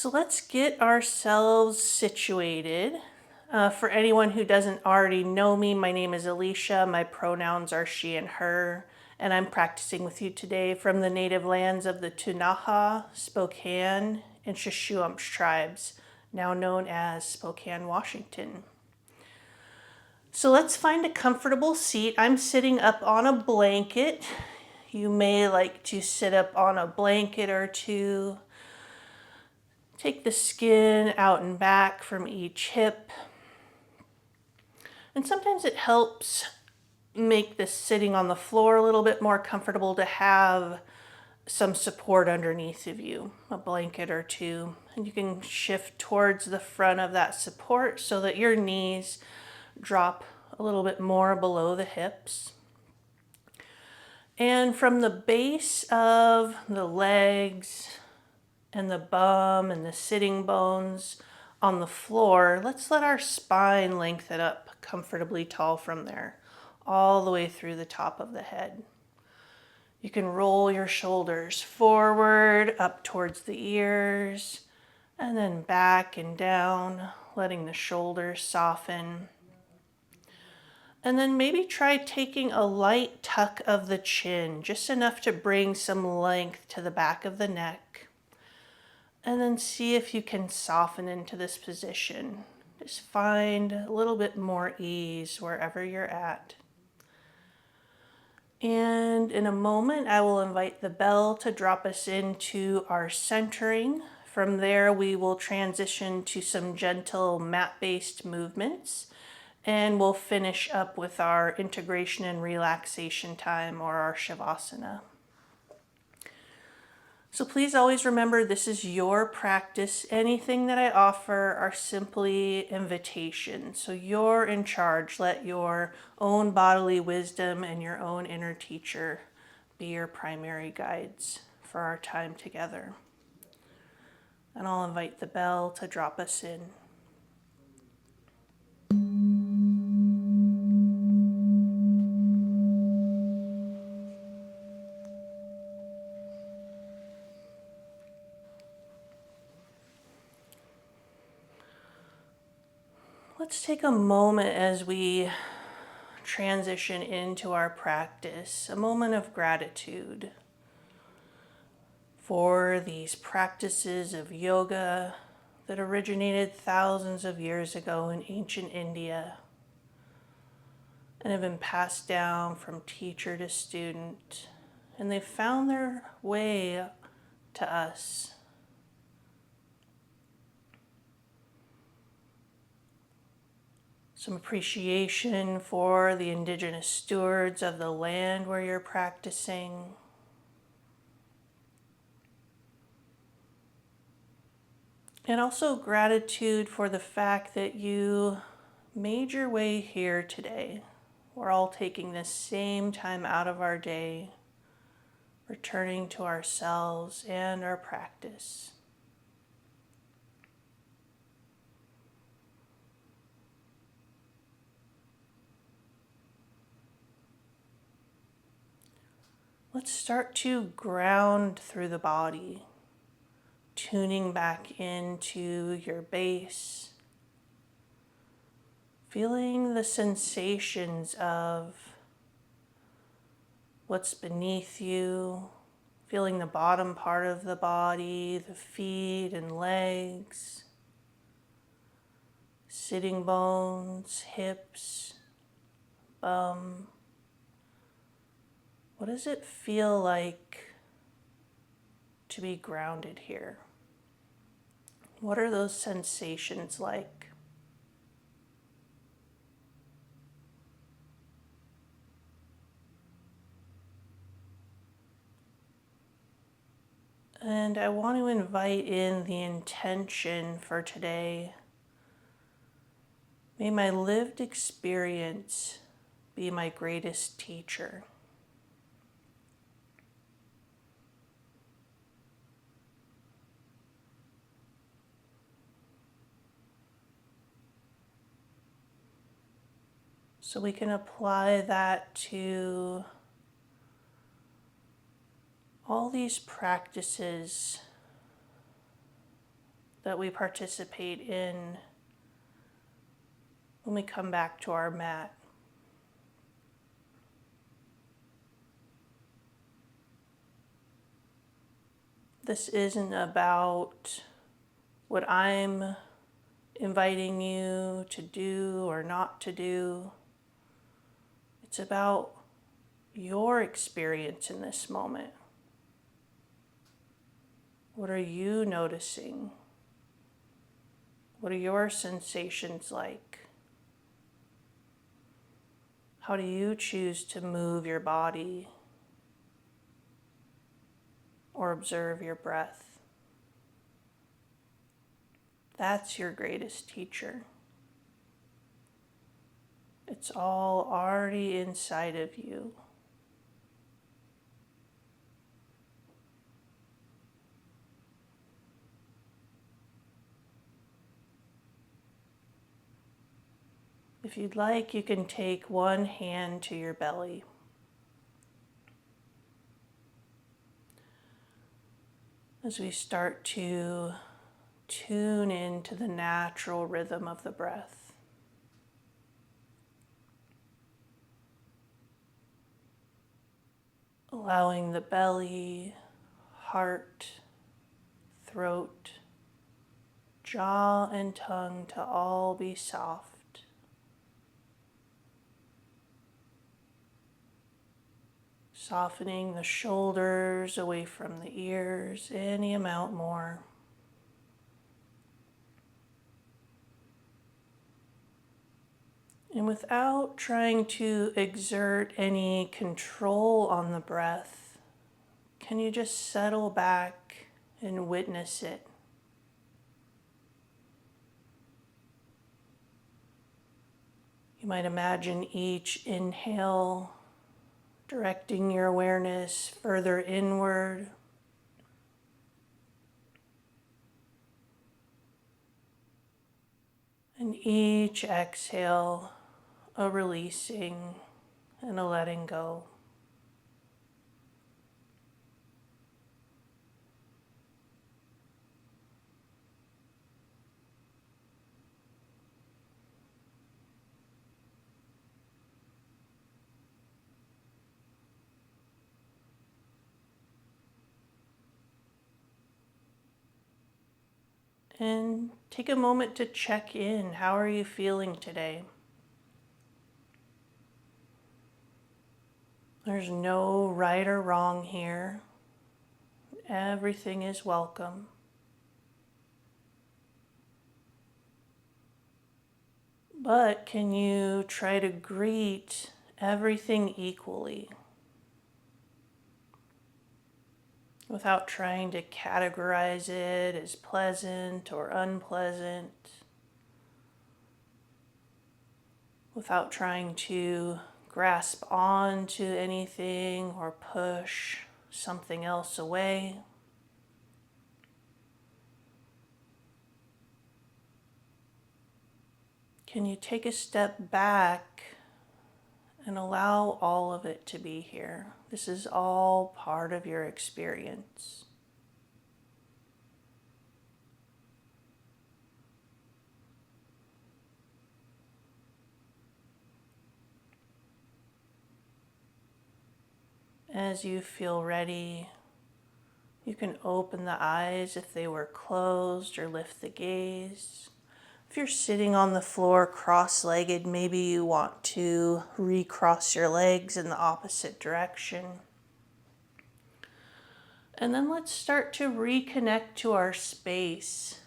So let's get ourselves situated. For anyone who doesn't already know me, my name is Alicia. My pronouns are she and her, and I'm practicing with you today from the native lands of the Ktunaxa, Spokane, and Shuswap tribes, now known as Spokane, Washington. So let's find a comfortable seat. I'm sitting up on a blanket. You may like to sit up on a blanket or two. Take the skin out and back from each hip. And sometimes it helps make the sitting on the floor a little bit more comfortable to have some support underneath of you, a blanket or two. And you can shift towards the front of that support so that your knees drop a little bit more below the hips. And from the base of the legs and the bum and the sitting bones on the floor, let's let our spine lengthen up comfortably tall from there, all the way through the top of the head. You can roll your shoulders forward, up towards the ears, and then back and down, letting the shoulders soften. And then maybe try taking a light tuck of the chin, just enough to bring some length to the back of the neck. And then see if you can soften into this position. Just find a little bit more ease wherever you're at. And in a moment, I will invite the bell to drop us into our centering. From there, we will transition to some gentle mat-based movements. And we'll finish up with our integration and relaxation time, or our Shavasana. So please always remember, this is your practice. Anything that I offer are simply invitations. So you're in charge. Let your own bodily wisdom and your own inner teacher be your primary guides for our time together. And I'll invite the bell to drop us in. Let's take a moment as we transition into our practice, a moment of gratitude for these practices of yoga that originated thousands of years ago in ancient India and have been passed down from teacher to student, and they've found their way to us. Some appreciation for the indigenous stewards of the land where you're practicing. And also gratitude for the fact that you made your way here today. We're all taking this same time out of our day, returning to ourselves and our practice. Let's start to ground through the body, tuning back into your base, feeling the sensations of what's beneath you, feeling the bottom part of the body, the feet and legs, sitting bones, hips, bum. What does it feel like to be grounded here? What are those sensations like? And I want to invite in the intention for today. May my lived experience be my greatest teacher. So we can apply that to all these practices that we participate in when we come back to our mat. This isn't about what I'm inviting you to do or not to do. It's about your experience in this moment. What are you noticing? What are your sensations like? How do you choose to move your body or observe your breath? That's your greatest teacher. It's all already inside of you. If you'd like, you can take one hand to your belly. As we start to tune into the natural rhythm of the breath. Allowing the belly, heart, throat, jaw, and tongue to all be soft. Softening the shoulders away from the ears, any amount more. And without trying to exert any control on the breath, can you just settle back and witness it? You might imagine each inhale directing your awareness further inward. And each exhale, a releasing and a letting go. And take a moment to check in. How are you feeling today? There's no right or wrong here. Everything is welcome. But can you try to greet everything equally without trying to categorize it as pleasant or unpleasant, without trying to grasp onto anything or push something else away? Can you take a step back and allow all of it to be here? This is all part of your experience. As you feel ready, you can open the eyes if they were closed or lift the gaze. If you're sitting on the floor cross-legged, maybe you want to recross your legs in the opposite direction. And then let's start to reconnect to our space.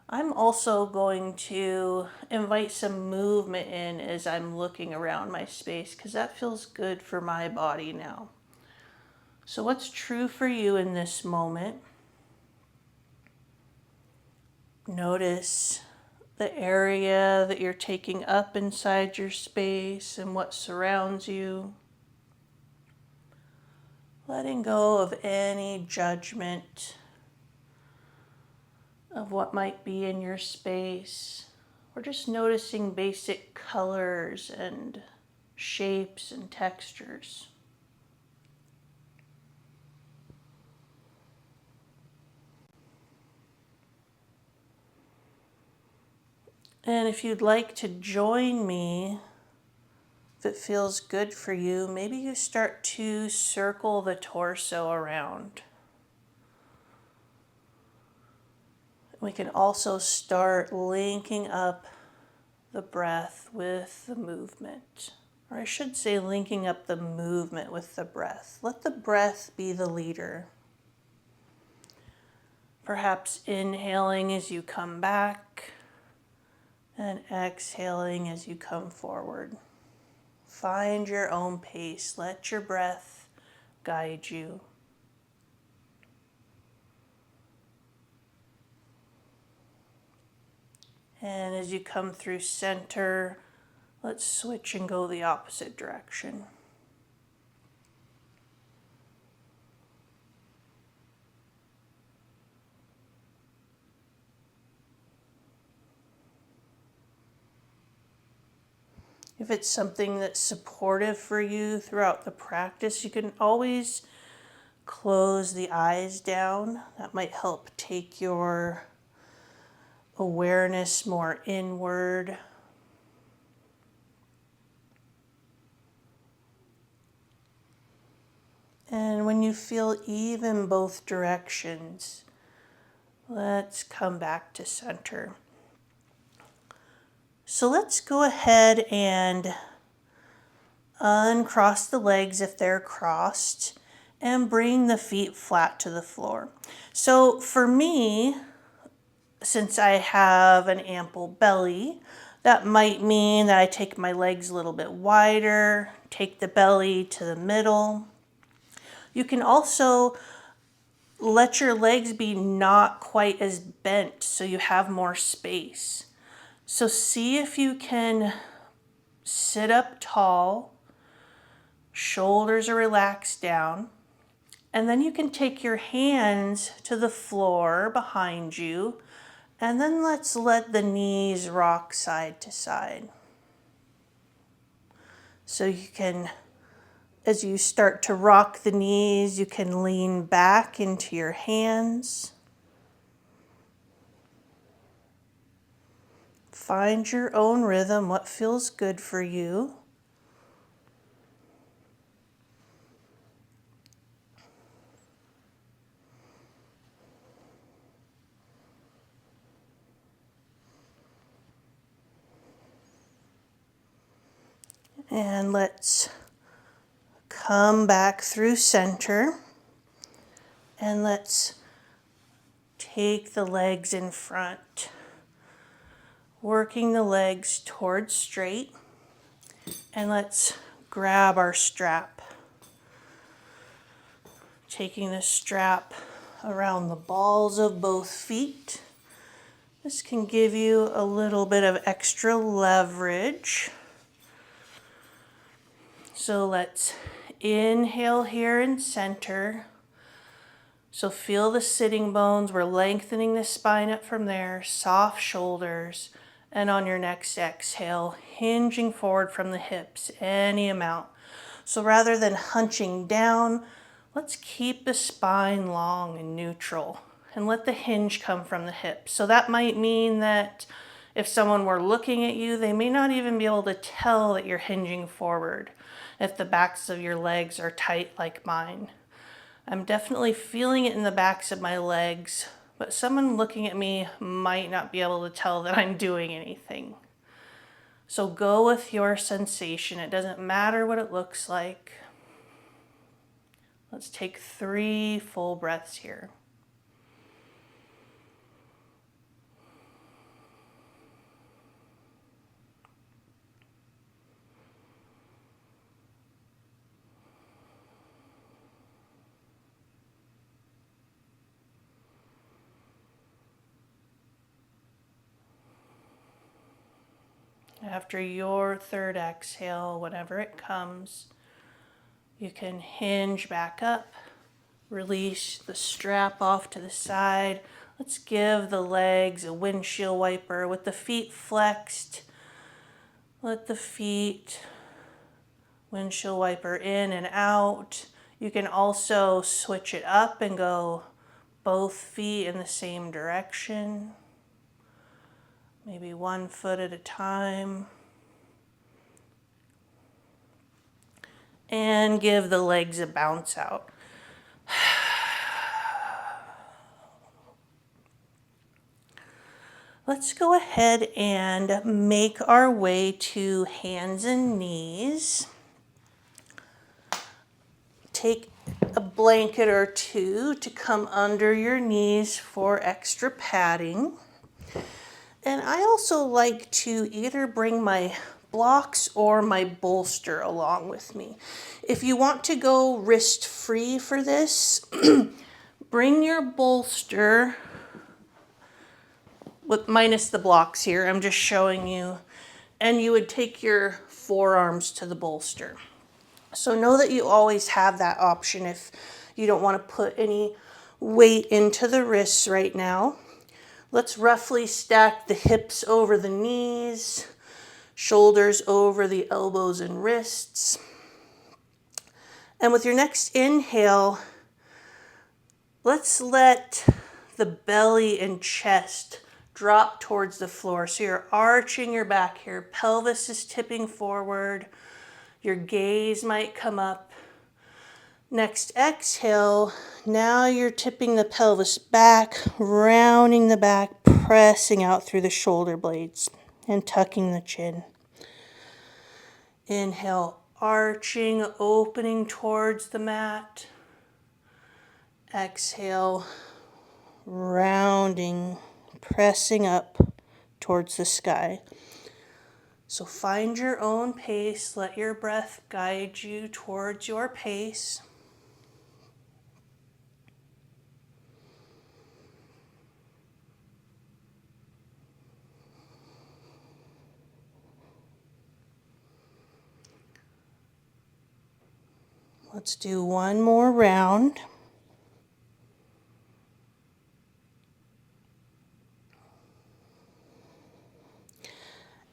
I'm also going to invite some movement in as I'm looking around my space because that feels good for my body now. So what's true for you in this moment? Notice the area that you're taking up inside your space and what surrounds you. Letting go of any judgment of what might be in your space. We're just noticing basic colors and shapes and textures. And if you'd like to join me, if it feels good for you, maybe you start to circle the torso around. We can also start linking up the breath with the movement. Or I should say linking up the movement with the breath. Let the breath be the leader. Perhaps inhaling as you come back and exhaling as you come forward. Find your own pace. Let your breath guide you. And as you come through center, let's switch and go the opposite direction. If it's something that's supportive for you throughout the practice, you can always close the eyes down. That might help take your awareness more inward. And when you feel even both directions, let's come back to center. So let's go ahead and uncross the legs if they're crossed and bring the feet flat to the floor. So for me, since I have an ample belly, that might mean that I take my legs a little bit wider, take the belly to the middle. You can also let your legs be not quite as bent so you have more space. So see if you can sit up tall, shoulders are relaxed down, and then you can take your hands to the floor behind you, and then let's let the knees rock side to side. So you can, as you start to rock the knees, you can lean back into your hands. Find your own rhythm, what feels good for you. And let's come back through center. And let's take the legs in front, working the legs towards straight. And let's grab our strap. Taking the strap around the balls of both feet. This can give you a little bit of extra leverage. So let's inhale here in center. So feel the sitting bones. We're lengthening the spine up from there, soft shoulders. And on your next exhale, hinging forward from the hips, any amount. So rather than hunching down, let's keep the spine long and neutral and let the hinge come from the hips. So that might mean that if someone were looking at you, they may not even be able to tell that you're hinging forward if the backs of your legs are tight like mine. I'm definitely feeling it in the backs of my legs, but someone looking at me might not be able to tell that I'm doing anything. So go with your sensation. It doesn't matter what it looks like. Let's take 3 full breaths here. After your 3rd exhale, whenever it comes, you can hinge back up, release the strap off to the side. Let's give the legs a windshield wiper with the feet flexed. Let the feet windshield wiper in and out. You can also switch it up and go both feet in the same direction. Maybe 1 foot at a time. And give the legs a bounce out. Let's go ahead and make our way to hands and knees. Take a blanket or two to come under your knees for extra padding. And I also like to either bring my blocks or my bolster along with me. If you want to go wrist free for this, bring your bolster with minus the blocks here. I'm just showing you. And you would take your forearms to the bolster. So know that you always have that option if you don't want to put any weight into the wrists right now. Let's roughly stack the hips over the knees, shoulders over the elbows and wrists. And with your next inhale, let's let the belly and chest drop towards the floor. So you're arching your back here, pelvis is tipping forward, your gaze might come up. Next exhale, now you're tipping the pelvis back, rounding the back, pressing out through the shoulder blades and tucking the chin. Inhale, arching, opening towards the mat. Exhale, rounding, pressing up towards the sky. So find your own pace. Let your breath guide you towards your pace. Let's do one more round.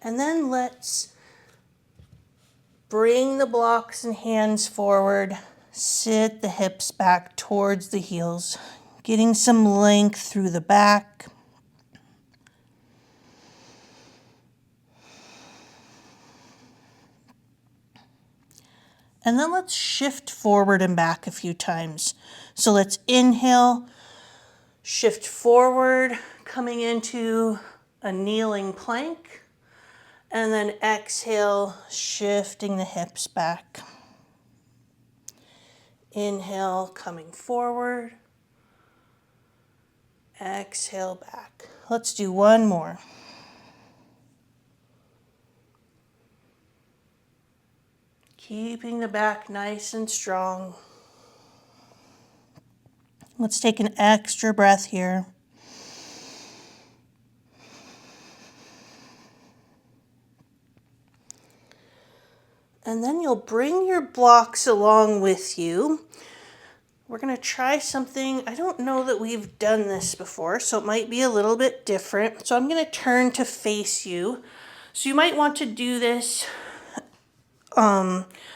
And then let's bring the blocks and hands forward, sit the hips back towards the heels, getting some length through the back. And then let's shift forward and back a few times. So let's inhale, shift forward, coming into a kneeling plank. And then exhale, shifting the hips back. Inhale, coming forward. Exhale, back. Let's do one more. Keeping the back nice and strong. Let's take an extra breath here. And then you'll bring your blocks along with you. We're going to try something. I don't know that we've done this before, so it might be a little bit different. So I'm going to turn to face you. So you might want to do this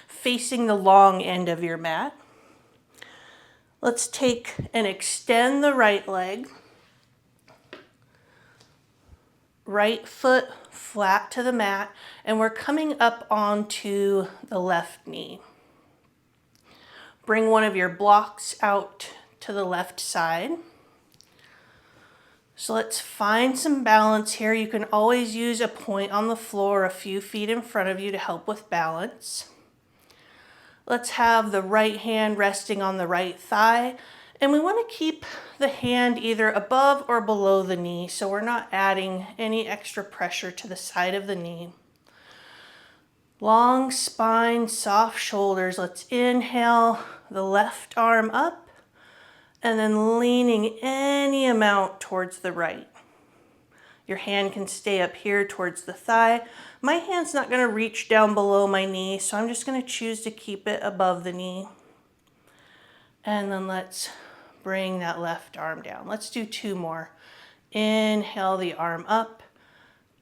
facing the long end of your mat. Let's take and extend the right leg. Right foot flat to the mat, and we're coming up onto the left knee. Bring one of your blocks out to the left side. So let's find some balance here. You can always use a point on the floor a few feet in front of you to help with balance. Let's have the right hand resting on the right thigh, and we want to keep the hand either above or below the knee so we're not adding any extra pressure to the side of the knee. Long spine, soft shoulders. Let's inhale the left arm up and then leaning any amount towards the right. Your hand can stay up here towards the thigh. My hand's not going to reach down below my knee, so I'm just going to choose to keep it above the knee. And then let's bring that left arm down. Let's do two more. Inhale the arm up.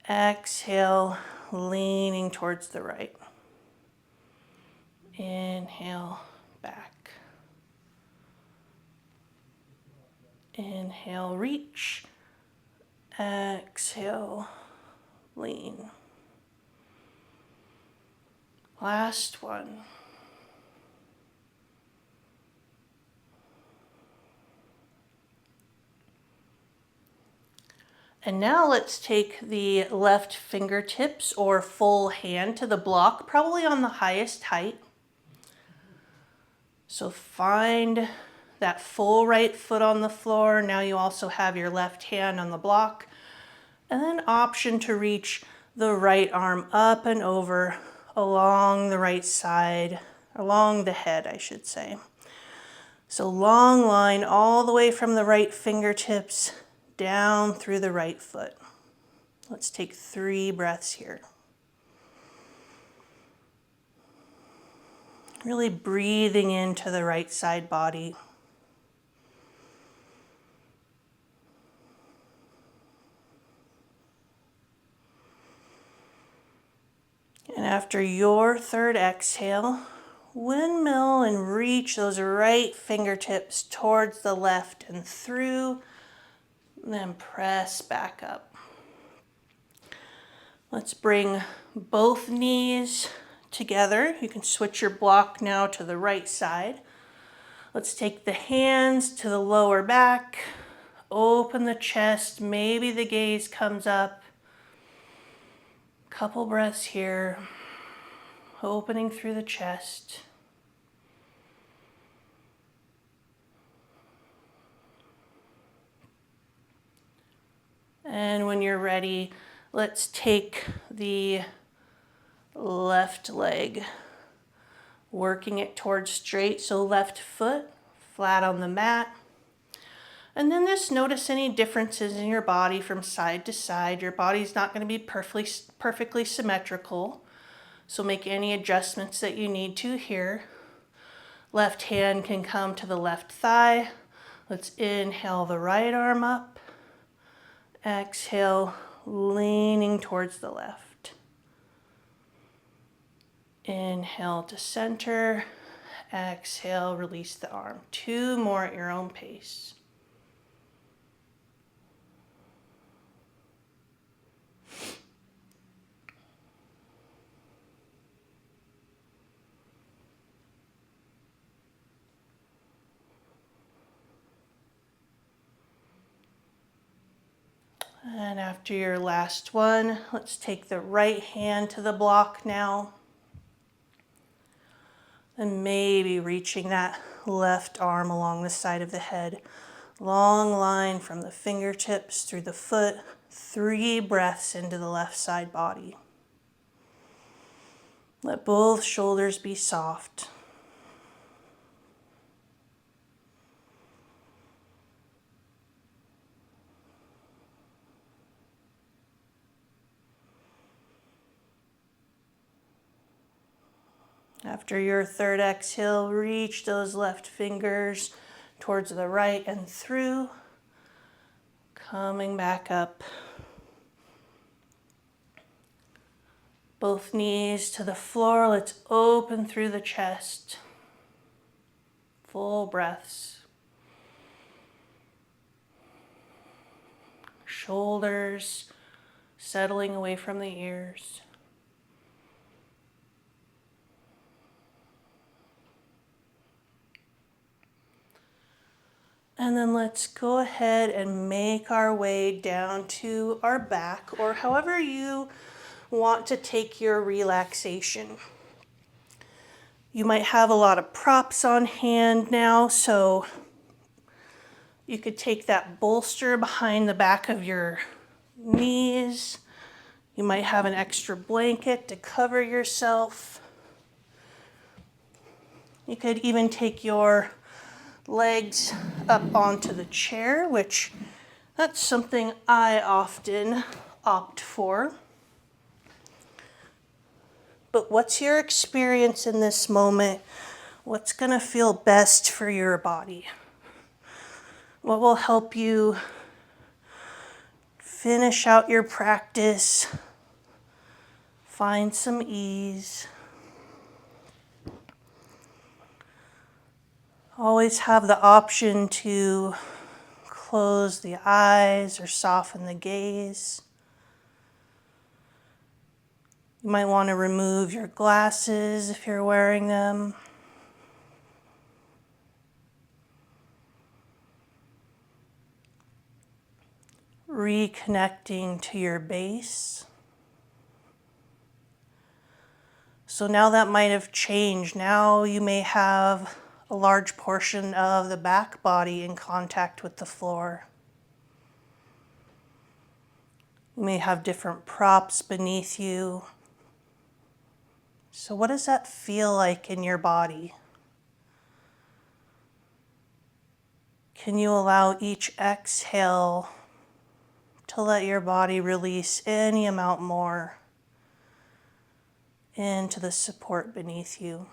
Exhale, leaning towards the right. Inhale, back. Inhale, reach. Exhale, lean. Last one. And now let's take the left fingertips or full hand to the block, probably on the highest height. So find that full right foot on the floor. Now you also have your left hand on the block. And then option to reach the right arm up and over along the right side, along the head, I should say. So long line all the way from the right fingertips down through the right foot. Let's take 3 breaths here. Really breathing into the right side body. And after your third exhale, windmill and reach those right fingertips towards the left and through, and then press back up. Let's bring both knees together. You can switch your block now to the right side. Let's take the hands to the lower back, open the chest, maybe the gaze comes up. Couple breaths here, opening through the chest. And when you're ready, let's take the left leg, working it towards straight, so left foot flat on the mat. And then just notice any differences in your body from side to side. Your body's not going to be perfectly symmetrical, so make any adjustments that you need to here. Left hand can come to the left thigh. Let's inhale the right arm up. Exhale, leaning towards the left. Inhale to center. Exhale, release the arm. 2 more at your own pace. And after your last one, let's take the right hand to the block now. And maybe reaching that left arm along the side of the head. Long line from the fingertips through the foot. 3 breaths into the left side body. Let both shoulders be soft. After your third exhale, reach those left fingers towards the right and through, coming back up. Both knees to the floor, let's open through the chest. Full breaths. Shoulders settling away from the ears. And then let's go ahead and make our way down to our back, or however you want to take your relaxation. You might have a lot of props on hand now, so you could take that bolster behind the back of your knees. You might have an extra blanket to cover yourself. You could even take your legs up onto the chair, which that's something I often opt for. But what's your experience in this moment? What's going to feel best for your body? What will help you finish out your practice? Find some ease. Always have the option to close the eyes or soften the gaze. You might want to remove your glasses if you're wearing them. Reconnecting to your base. So now that might have changed. Now you may have a large portion of the back body in contact with the floor. You may have different props beneath you. So what does that feel like in your body? Can you allow each exhale to let your body release any amount more into the support beneath you?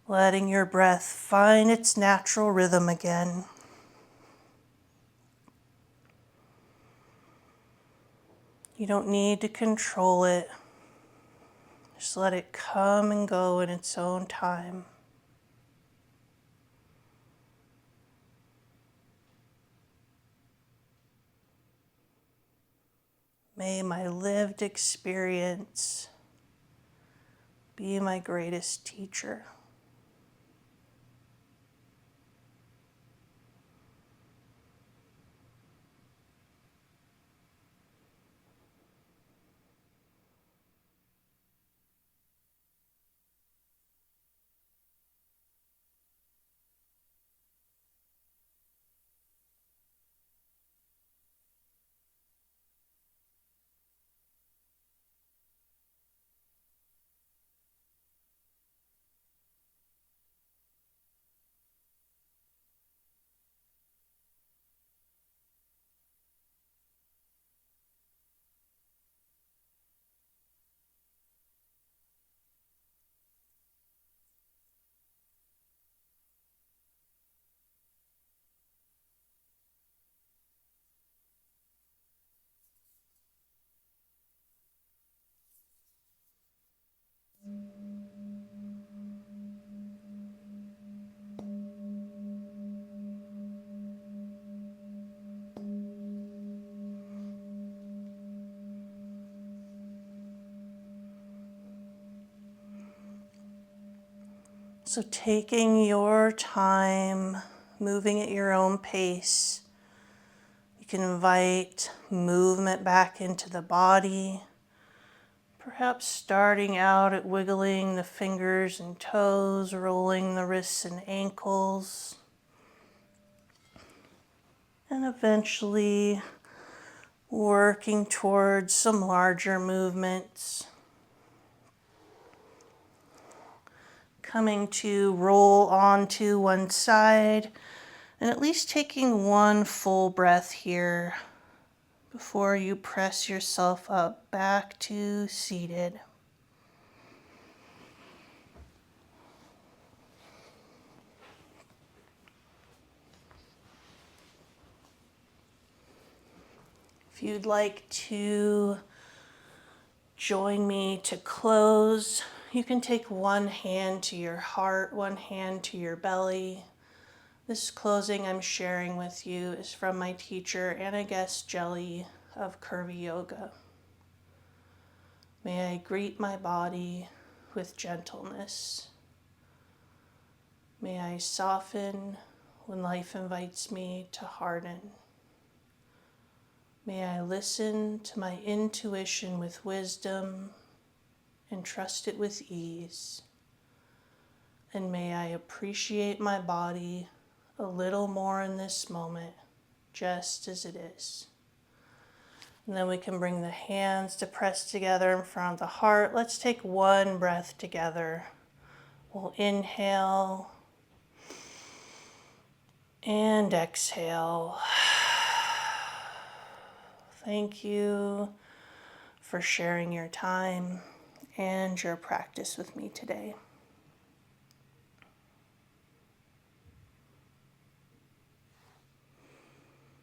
Letting your breath find its natural rhythm again. You don't need to control it. Just let it come and go in its own time. May my lived experience be my greatest teacher. So taking your time, moving at your own pace, you can invite movement back into the body, perhaps starting out at wiggling the fingers and toes, rolling the wrists and ankles, and eventually working towards some larger movements. Coming to roll onto one side and at least taking one full breath here before you press yourself up back to seated. If you'd like to join me to close, you can take one hand to your heart, one hand to your belly. This closing I'm sharing with you is from my teacher, Anna Guest Jelly of Curvy Yoga. May I greet my body with gentleness. May I soften when life invites me to harden. May I listen to my intuition with wisdom and trust it with ease. And may I appreciate my body a little more in this moment, just as it is. And then we can bring the hands to press together in front of the heart. Let's take one breath together. We'll inhale and exhale. Thank you for sharing your time and your practice with me today.